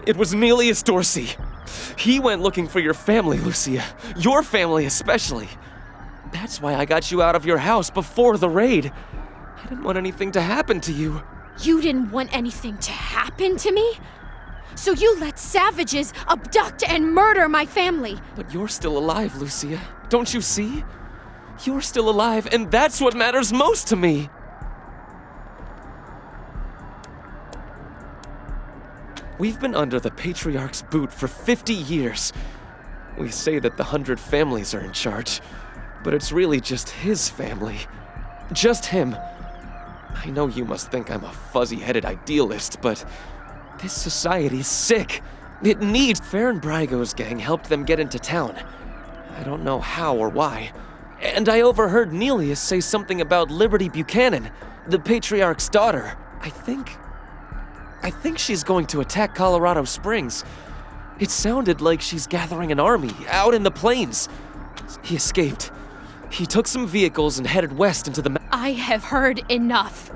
It was Nelius Dorsey. He went looking for your family, Lucia. Your family especially. That's why I got you out of your house before the raid. I didn't want anything to happen to you. You didn't want anything to happen to me? So you let savages abduct and murder my family. But you're still alive, Lucia. Don't you see? You're still alive, and that's what matters most to me. We've been under the Patriarch's boot for 50 years. We say that the 100 families are in charge, but it's really just his family. Just him. I know you must think I'm a fuzzy-headed idealist, but this society's sick. It needs... Farron Brygo's gang helped them get into town. I don't know how or why. And I overheard Nelius say something about Liberty Buchanan, the Patriarch's daughter. I think she's going to attack Colorado Springs. It sounded like she's gathering an army out in the plains. He escaped. He took some vehicles and headed west into the... I have heard enough.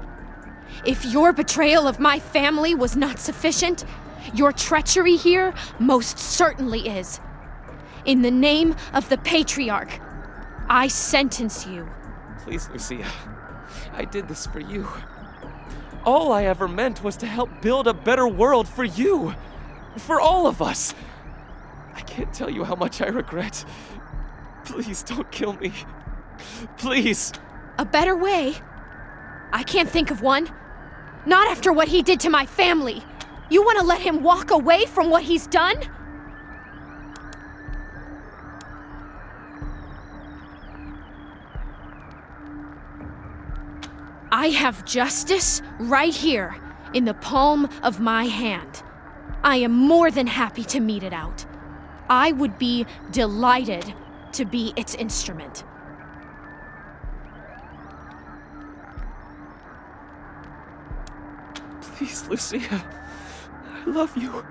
If your betrayal of my family was not sufficient, your treachery here most certainly is. In the name of the Patriarch, I sentence you. Please, Lucia. I did this for you. All I ever meant was to help build a better world for you. For all of us. I can't tell you how much I regret. Please don't kill me. Please. A better way? I can't think of one. Not after what he did to my family. You want to let him walk away from what he's done? I have justice right here in the palm of my hand. I am more than happy to mete it out. I would be delighted to be its instrument. Please, Lucia. I love you.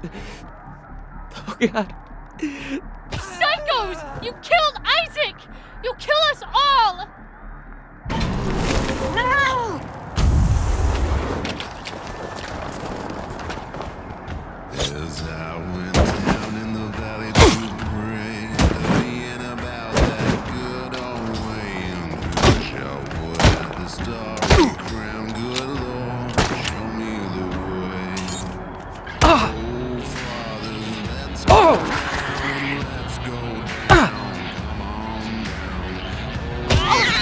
Oh, God. Psychos! You killed Isaac! You'll kill us all! No! As I went down in the valley to pray, studying about that good old way, and who shall wear the starry crown? Good Lord, show me the way. Oh, Father, let's go down, let's go down, come on down. Oh,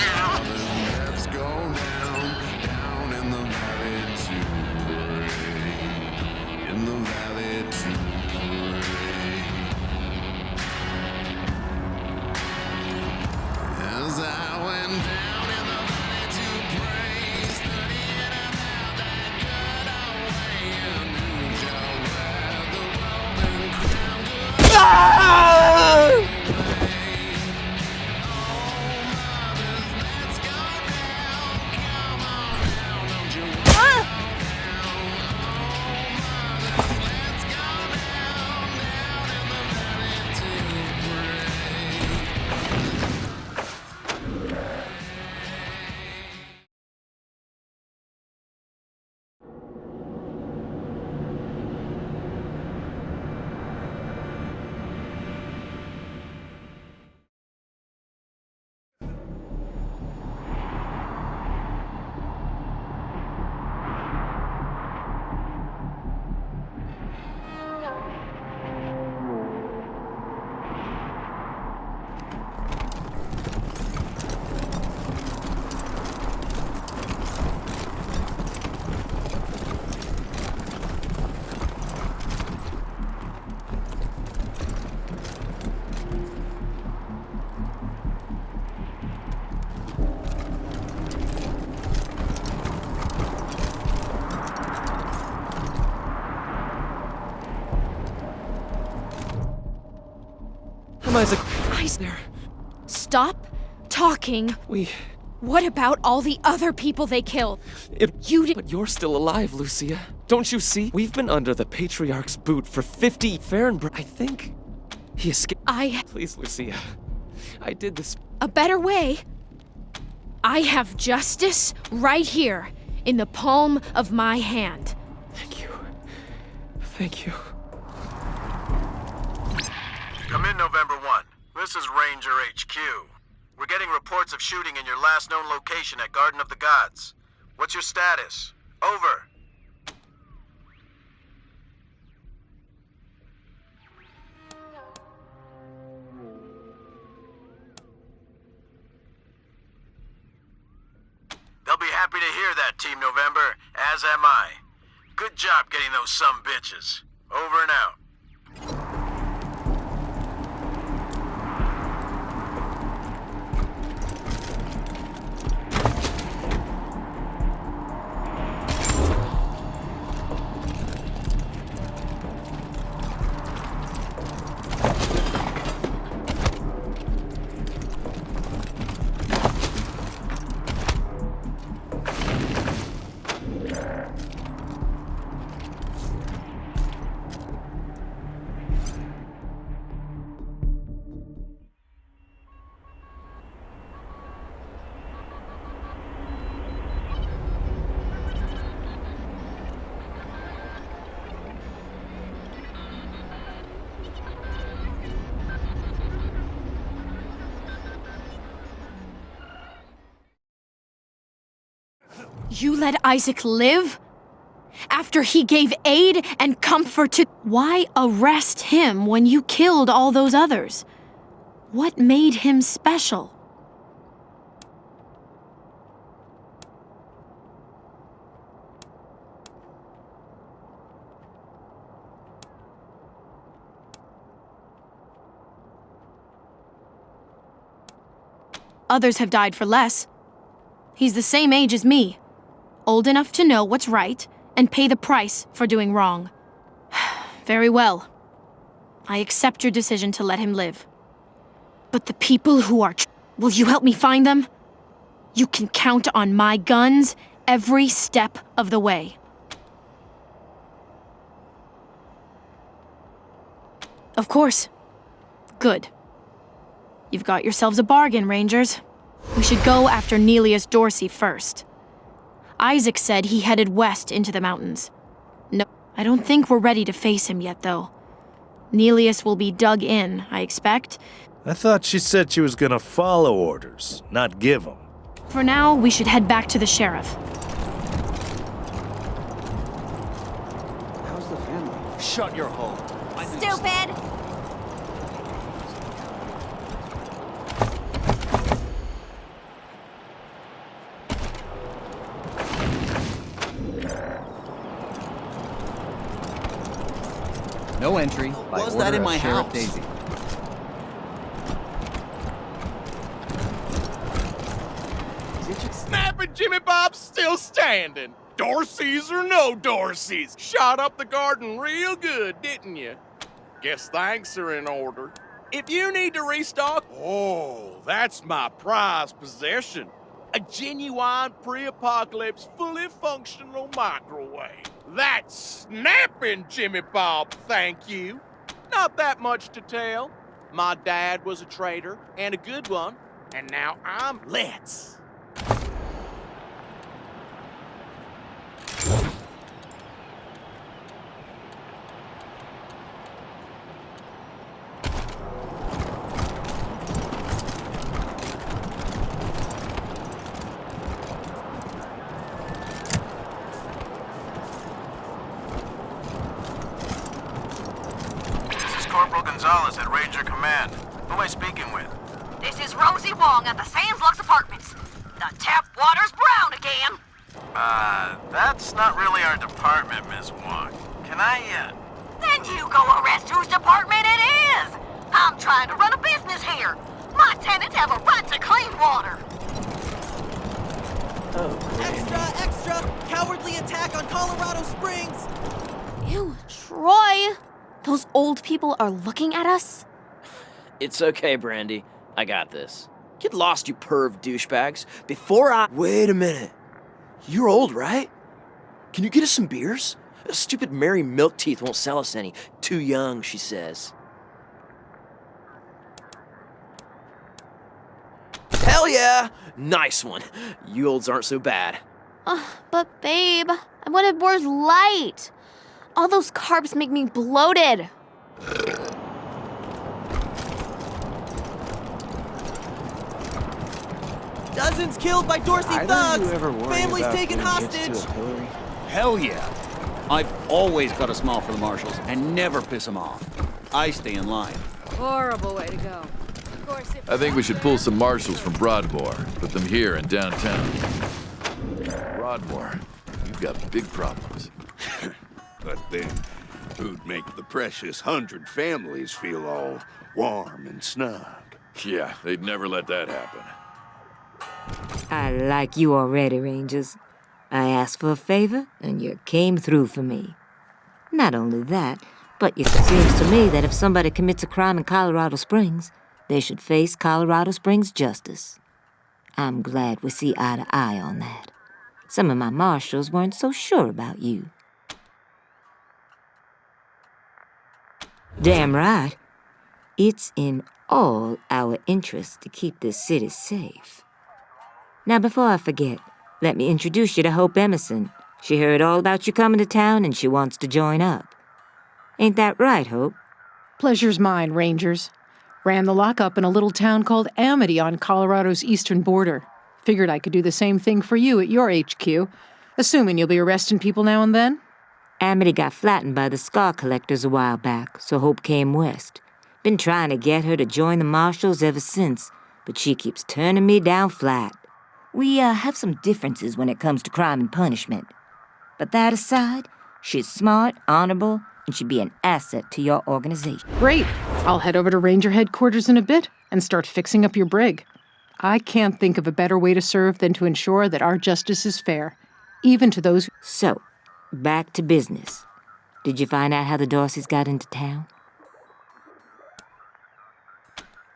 Isaac. There. Stop talking. We... What about all the other people they killed? But you're still alive, Lucia. Don't you see? We've been under the Patriarch's boot for 50 Fahrenheit. I think he escaped. Please, Lucia. I did this. A better way? I have justice right here, in the palm of my hand. Thank you. Thank you. Come in, November 1. This is Ranger HQ. We're getting reports of shooting in your last known location at Garden of the Gods. What's your status? Over. They'll be happy to hear that, Team November, as am I. Good job getting those sumbitches. Over and out. You let Isaac live? After he gave aid and comfort to... Why arrest him when you killed all those others? What made him special? Others have died for less. He's the same age as me. Old enough to know what's right and pay the price for doing wrong. Very well. I accept your decision to let him live. But the people who are... Will you help me find them? You can count on my guns every step of the way. Of course. Good. You've got yourselves a bargain, Rangers. We should go after Nelius Dorsey first. Isaac said he headed west into the mountains. No, I don't think we're ready to face him yet, though. Nelius will be dug in, I expect. I thought she said she was gonna follow orders, not give them. For now, we should head back to the sheriff. How's the family? Shut your hole. Stupid! No entry by Was order that in of my Sheriff house? Daisy. Snapping Jimmy Bob's still standing. Dorsey's or no Dorsey's. Shot up the garden real good, didn't you? Guess thanks are in order. If you need to restock, oh, that's my prized possession. A genuine pre-apocalypse, fully functional microwave. That's snapping, Jimmy Bob, thank you. Not that much to tell. My dad was a traitor, and a good one, and now I'm let's. Corporal Gonzalez at Ranger Command. Who am I speaking with? This is Rosie Wong at the Sands Lux Apartments. The tap water's brown again. That's not really our department, Miss Wong. Can I, Then you go arrest whose department it is. I'm trying to run a business here. My tenants have a right to clean water. Extra, extra! Cowardly attack on Colorado Springs! Ew, Troy! Those old people are looking at us? It's okay, Brandy. I got this. Get lost, you perv douchebags. Before I... Wait a minute. You're old, right? Can you get us some beers? Stupid Mary Milkteeth won't sell us any. Too young, she says. Hell yeah! Nice one. You olds aren't so bad. But babe, I wanted more light. All those carbs make me bloated. Dozens killed by Dorsey thugs! Families taken hostage! Hell yeah. I've always got a smile for the marshals and never piss them off. I stay in line. Horrible way to go. I think we should pull some marshals from Broadmoor, put them here in downtown. Broadmoor, you've got big problems. But then, who'd make the precious 100 families feel all warm and snug? Yeah, they'd never let that happen. I like you already, Rangers. I asked for a favor, and you came through for me. Not only that, but it seems to me that if somebody commits a crime in Colorado Springs, they should face Colorado Springs justice. I'm glad we see eye to eye on that. Some of my marshals weren't so sure about you. Damn right. It's in all our interests to keep this city safe. Now, before I forget, let me introduce you to Hope Emerson. She heard all about you coming to town and she wants to join up. Ain't that right, Hope? Pleasure's mine, Rangers. Ran the lockup in a little town called Amity on Colorado's eastern border. Figured I could do the same thing for you at your HQ, assuming you'll be arresting people now and then. Amity got flattened by the scar collectors a while back, so Hope came west. Been trying to get her to join the marshals ever since, but she keeps turning me down flat. We have some differences when it comes to crime and punishment. But that aside, she's smart, honorable, and should be an asset to your organization. Great. I'll head over to Ranger headquarters in a bit and start fixing up your brig. I can't think of a better way to serve than to ensure that our justice is fair, even to those who... So, back to business. Did you find out how the Dorseys got into town?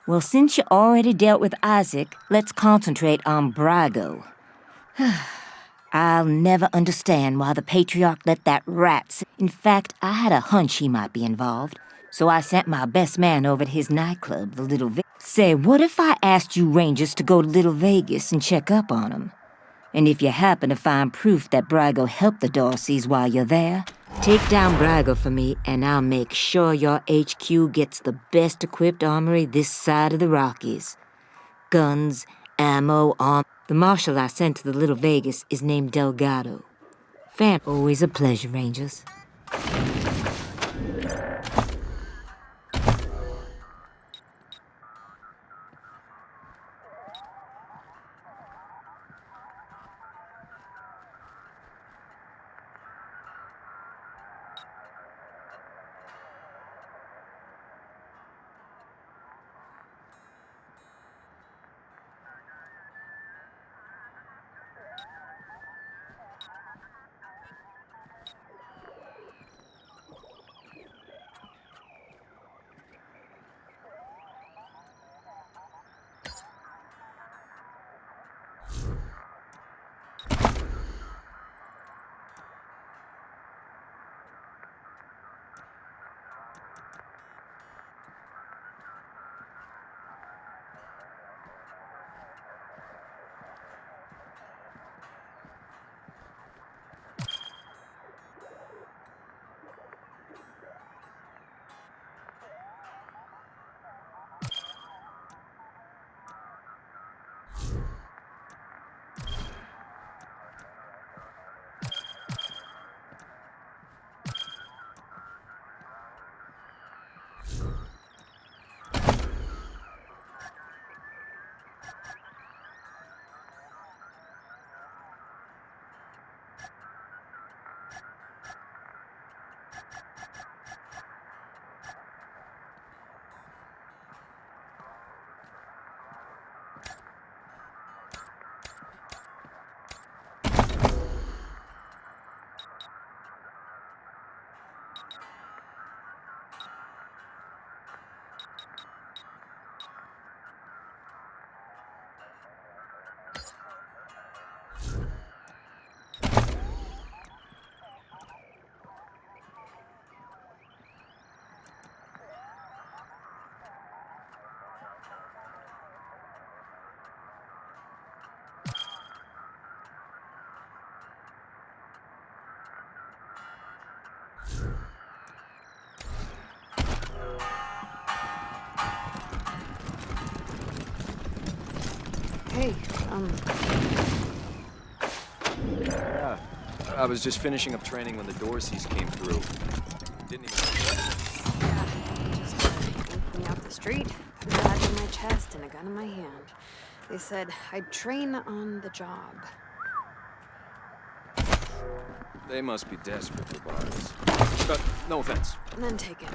Well, since you already dealt with Isaac, let's concentrate on Brago. I'll never understand why the Patriarch let that rat... In fact, I had a hunch he might be involved, so I sent my best man over to his nightclub, the Little Vegas. Say, what if I asked you Rangers to go to Little Vegas and check up on him? And if you happen to find proof that Brago helped the Dorseys while you're there, take down Brago for me, and I'll make sure your HQ gets the best-equipped armory this side of the Rockies. Guns, ammo, arm... The marshal I sent to the Little Vegas is named Delgado. Always a pleasure, Rangers. Hey, Yeah. I was just finishing up training when the Dorseys came through. Didn't even... just yanked me off the street, put a badge on my chest and a gun in my hand. They said I'd train on the job. They must be desperate for bodies. No offense. None taken.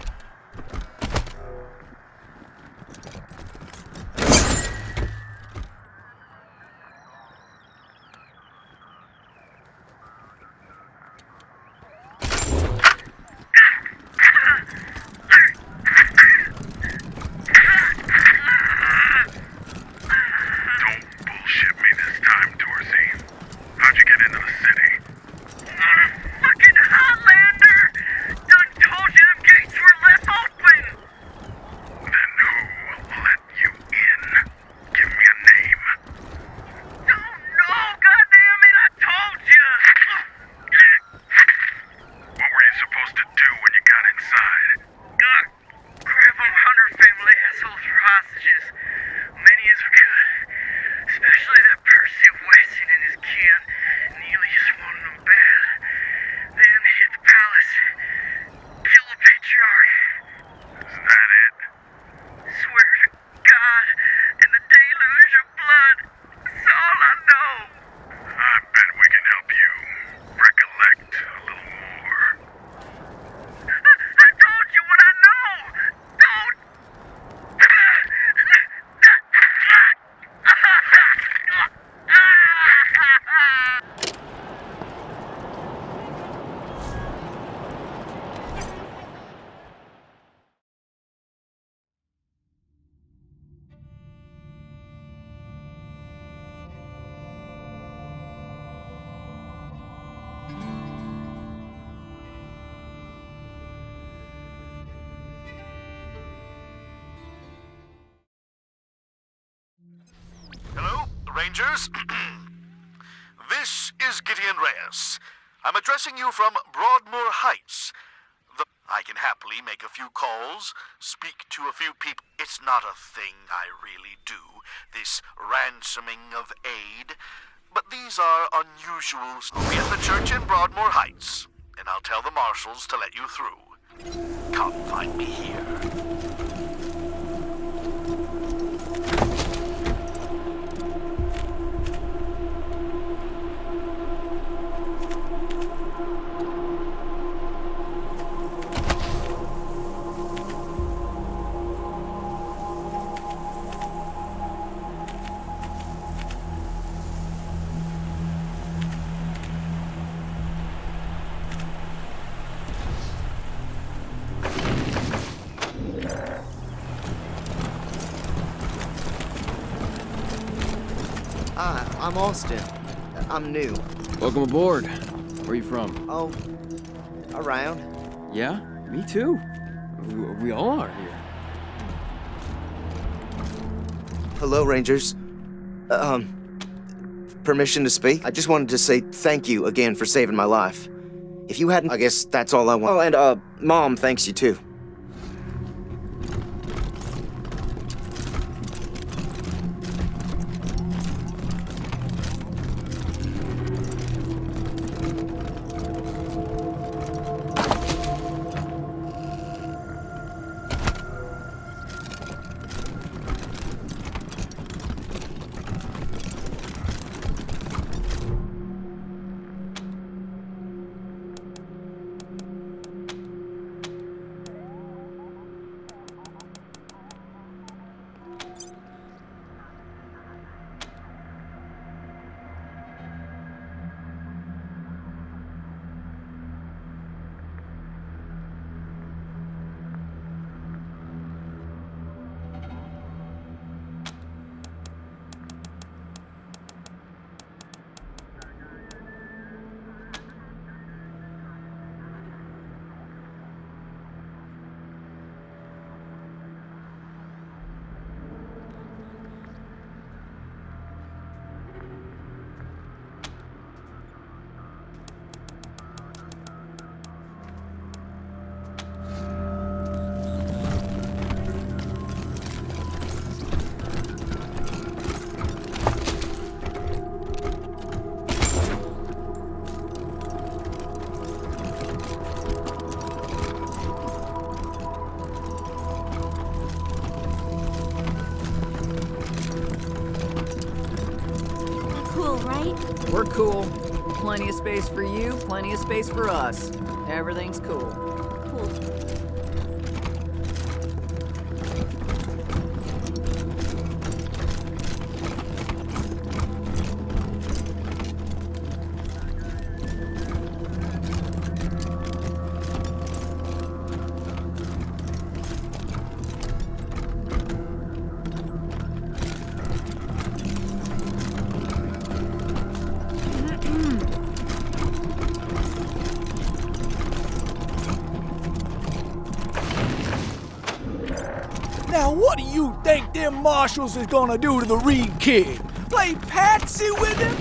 Hello, Rangers? This is Gideon Reyes. I'm addressing you from Broadmoor Heights. I can happily make a few calls, speak to a few people. It's not a thing I really do, this ransoming of aid. But these are unusual. I'll be at the church in Broadmoor Heights, and I'll tell the marshals to let you through. Come find me here. Hi, I'm Austin. I'm new. Welcome aboard. Where are you from? Oh, around. Yeah, me too. We all are here. Hello, Rangers. Permission to speak? I just wanted to say thank you again for saving my life. If you hadn't, I guess that's all I want. Oh, and, Mom thanks you too. all right? We're cool. Plenty of space for you, plenty of space for us. Everything's cool. Cool. Now what do you think them marshals is gonna do to the Reed kid? Play patsy with him?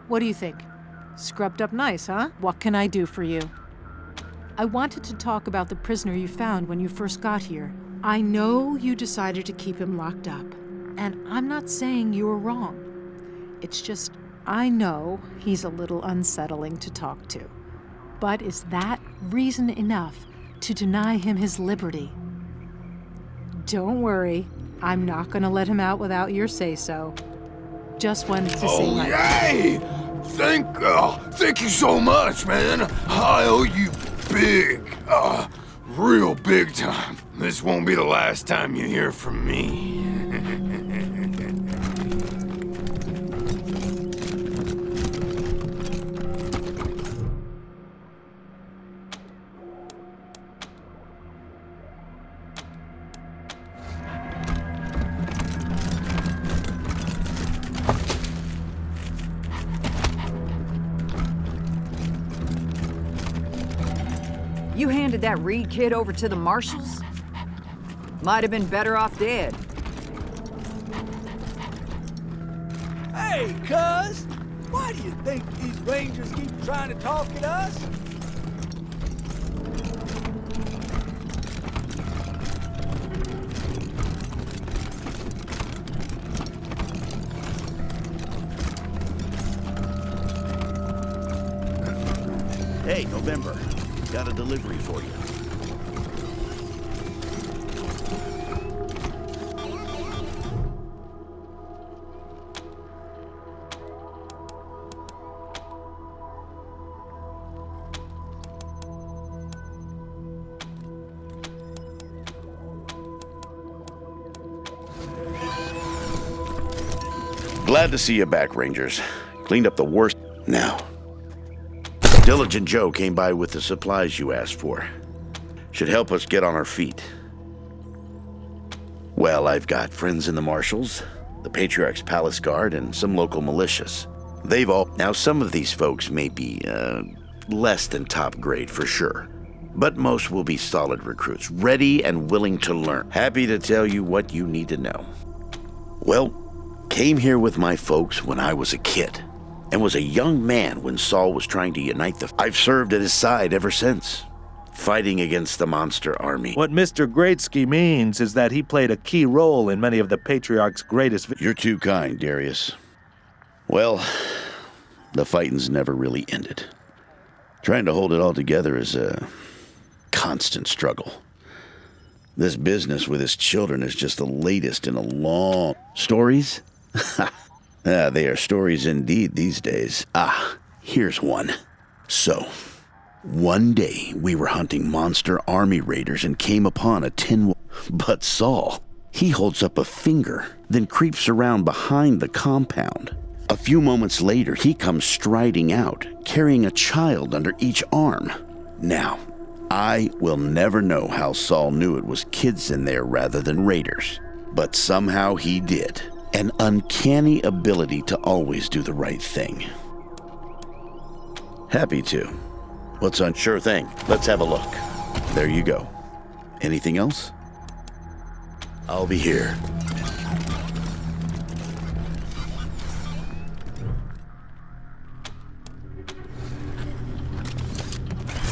What do you think? Scrubbed up nice, huh? What can I do for you? I wanted to talk about the prisoner you found when you first got here. I know you decided to keep him locked up, and I'm not saying you were wrong. It's just, I know he's a little unsettling to talk to. But is that reason enough to deny him his liberty? Don't worry, I'm not gonna let him out without your say-so. Just wanted to say my... yay! Thank you so much, man. I owe you big, real big time. This won't be the last time you hear from me. You handed that Reed kid over to the marshals? Might have been better off dead. Hey, cuz! Why do you think these rangers keep trying to talk at us? Hey, November. Got a delivery for you. Glad to see you back, Rangers. Cleaned up the worst. Now, Diligent Joe came by with the supplies you asked for. Should help us get on our feet. Well, I've got friends in the Marshals, the Patriarch's Palace Guard, and some local militias. They've all... Now, some of these folks may be, less than top grade for sure. But most will be solid recruits, ready and willing to learn. Happy to tell you what you need to know. Well, came here with my folks when I was a kid. And was a young man when Saul was trying to unite the... I've served at his side ever since, fighting against the monster army. What Mr. Greatsky means is that he played a key role in many of the Patriarch's greatest... You're too kind, Darius. Well, the fighting's never really ended. Trying to hold it all together is a constant struggle. This business with his children is just the latest in a long... Stories? They are stories indeed these days. Here's one. So, one day we were hunting monster army raiders and came upon a tin... But Saul, he holds up a finger, then creeps around behind the compound. A few moments later, he comes striding out, carrying a child under each arm. Now, I will never know how Saul knew it was kids in there rather than raiders, but somehow he did. An uncanny ability to always do the right thing. Happy to. What's on? Sure thing. Let's have a look. There you go. Anything else? I'll be here.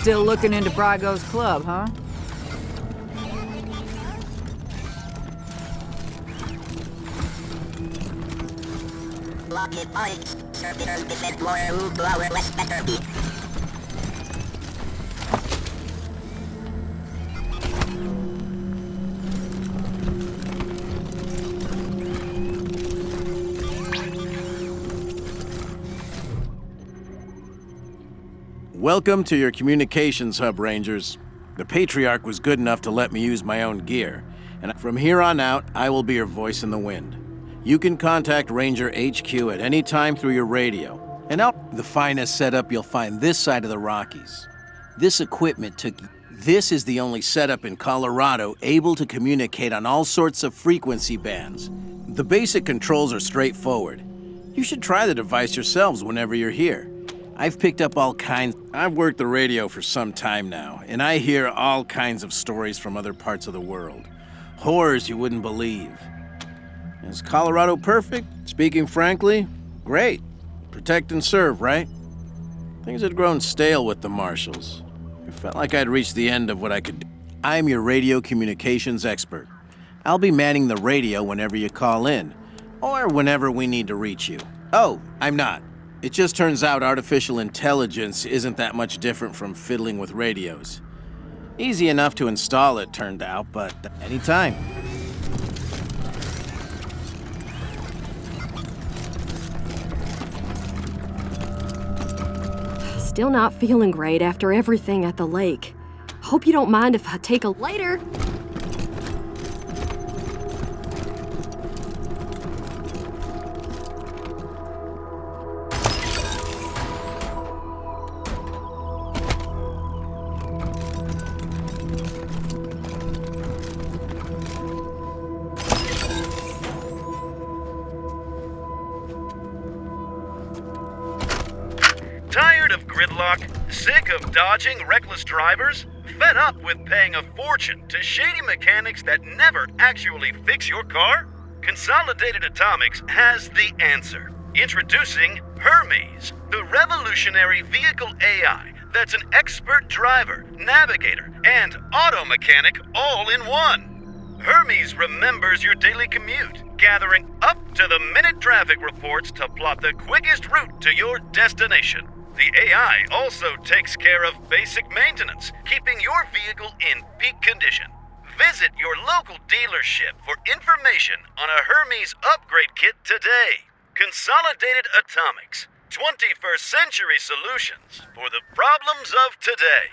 Still looking into Brago's club, huh? Welcome to your communications hub, Rangers. The Patriarch was good enough to let me use my own gear, and from here on out, I will be your voice in the wind. You can contact Ranger HQ at any time through your radio, and the finest setup you'll find this side of the Rockies. This equipment took... This is the only setup in Colorado able to communicate on all sorts of frequency bands. The basic controls are straightforward. You should try the device yourselves whenever you're here. I've picked up all kinds... I've worked the radio for some time now, and I hear all kinds of stories from other parts of the world. Horrors you wouldn't believe. Is Colorado perfect? Speaking frankly, great. Protect and serve, right? Things had grown stale with the Marshals. It felt like I'd reached the end of what I could do. I'm your radio communications expert. I'll be manning the radio whenever you call in, or whenever we need to reach you. Oh, I'm not. It just turns out artificial intelligence isn't that much different from fiddling with radios. Easy enough to install, it turned out, but anytime. Still not feeling great after everything at the lake. Hope you don't mind if I take a later. Tired of gridlock? Sick of dodging reckless drivers? Fed up with paying a fortune to shady mechanics that never actually fix your car? Consolidated Atomics has the answer. Introducing Hermes, the revolutionary vehicle AI that's an expert driver, navigator, and auto mechanic all in one. Hermes remembers your daily commute, gathering up-to-the-minute traffic reports to plot the quickest route to your destination. The AI also takes care of basic maintenance, keeping your vehicle in peak condition. Visit your local dealership for information on a Hermes upgrade kit today. Consolidated Atomics, 21st century solutions for the problems of today.